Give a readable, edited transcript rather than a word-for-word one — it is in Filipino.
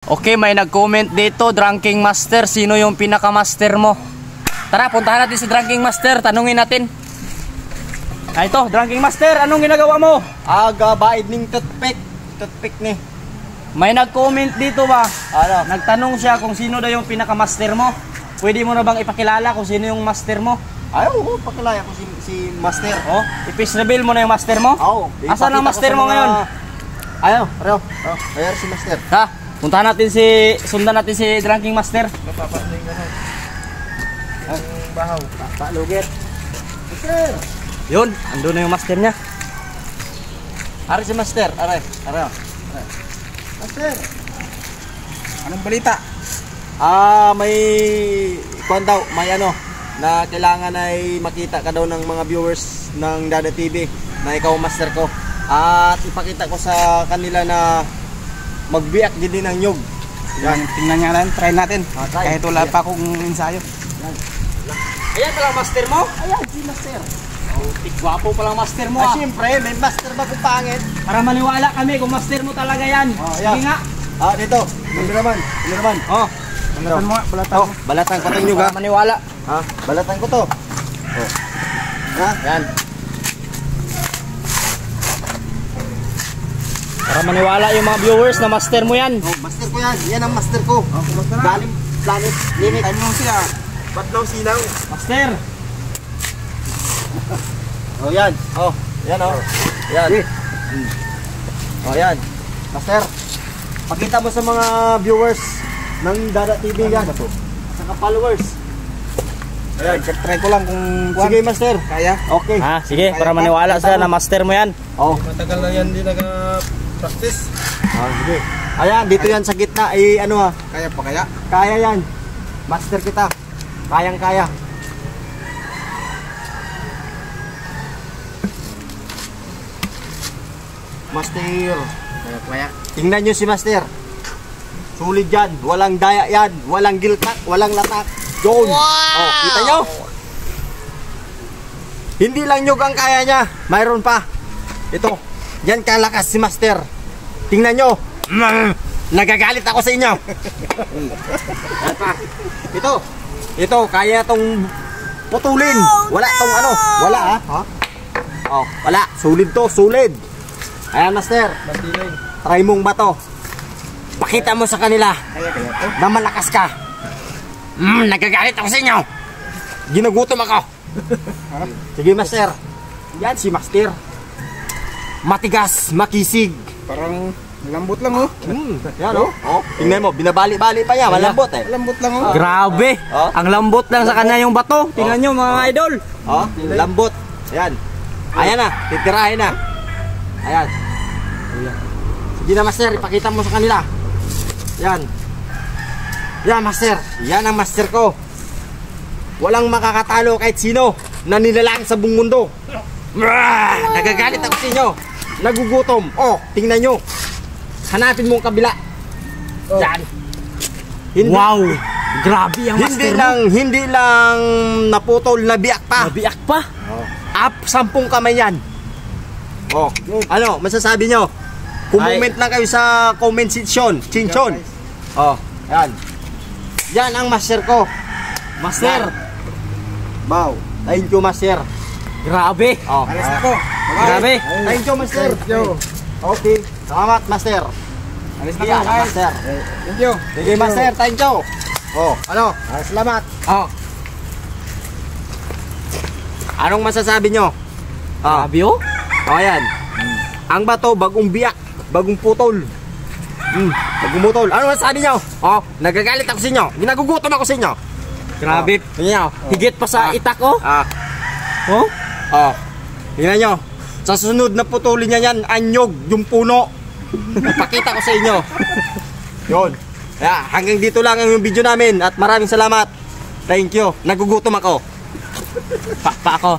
Okay, may nag-comment dito, Dranking Master, sino yung pinaka-master mo? Tara, puntahan natin si Dranking Master, tanungin natin. Ito, Dranking Master, anong ginagawa mo? Gabaid ning toothpick ni. May nag-comment dito ba? Ano? Nagtanong siya kung sino daw yung pinaka-master mo. Pwede mo na bang ipakilala kung sino yung master mo? Ayaw, pakilaya ko si Master. Oh, i-face reveal mo na yung master mo? Oo. Asan ang master mo ngayon? Ayaw, pareho. Ayan si Master. Ha? Puntahan natin sundan natin si Dranking Master. Mapapasin ka na. Ang bahaw. Palugit. Master! Yun, andun na yung master niya. Ari si Master. Aray. Master! Anong balita? May kuwan daw, may ano, na kailangan ay makita ka daw ng mga viewers ng Dada TV na ikaw master ko. At ipakita ko sa kanila na magbiyak din ng nyug. Yan, tingnan nga natin, try natin. Try. Kahit wala pa akong ensayo. Ayan pala master mo? Ayan, si Master. Oh, tigwapo palang master mo. Siyempre, may master ba kung pangit? Para maniwala kami kung master mo talaga yan. Ayan. Sige nga. Dito. Hindi naman. Oh, Balatan mo nga, balatan mo. Balatan ko itong nyug, ha? para maniwala. Balatan ko to. Yan. Para maniwala yung mga viewers na master mo yan. Master ko yan. Yan ang master ko. Galing planet limit. Time mo siya. Ba't daw sinaw? Master. Yan. Yan. Yan. Yan. Master, pakita mo sa mga viewers ng Dada TV yan. Saka followers. Ayan, try ko lang kung Sige, Master. kaya. Okay. Sige, para maniwala sila na master mo yan. Matagal na yan, di nag-practice. Sige. Ayan, dito yan sa gitna. Kaya pa kaya? Kaya yan. Master kita. Kayang-kaya. Master. Kaya. Tingnan nyo si Master. Sulit yan. Walang daya yan. Walang giltak. Walang latak. Yun. Wow! Kita nyo? Hindi lang nyug ang kaya niya. Mayroon pa. Ito. Yan kalakas si Master. Tingnan nyo. Nagagalit ako sa inyo. Yan pa. Ito. Kaya tong putulin. Wala tong ano. Wala ha. Wala. Sulit to. Sulit. Ayan, Master. Try mong bato. Pakita mo sa kanila na malakas ka. Nagagalit ako sa inyo. Ginugutom ako. Sige, Master. Yan si Master. Matigas, makisig. Parang malambot lang Yan tingnan mo, binabali-bali pa yan. Malambot eh. Malambot lang Grabe. Ang lambot lang sa kanya yung bato. Tingnan nyo mga idol. Lambot. Ayan. Ayan na, titirahin na. Ayan. Sige na, Master, ipakita mo sa kanila. Yan. Yan, Master. Yan ang master ko. Walang makakatalo kahit sino na nilalang sa buong mundo. Nagagalit ako sa inyo. Nagugutom. Tingnan nyo. Hanapin mo ang kabila. Yan. Wow. Grabe ang master mo. Hindi lang naputol, nabiyak pa. Nabiyak pa. Up 10 kamay yan. Ano, masasabi nyo? Comment lang kayo sa comment section. Chinchon. Yan. Yan ang master ko. Master. Wow. Thank you, Master. Grabe. Alas ako. Grabe. Thank you, Master. Thank you. Okay. Salamat, Master. Alis na Yan, ka. Master. Thank you. Sige, Master. Thank you. Salamat. Anong masasabi nyo? Grabe oh. Ayan. Ang bato, bagong biyak. Bagong putol. Bagong putol. Ano masasabi nyo? Nagagalit ako sa inyo. Ginagugutom ako sa inyo. Grabe. Tingnan nyo. Higit pa sa itak oh. Tingnan nyo. Sa sunod na putulin niya yan, anyog, yung puno. Ipakita ko sa inyo. Yun. Hanggang dito lang ang video namin. At maraming salamat. Thank you. Nagugutom ako. Pa ako.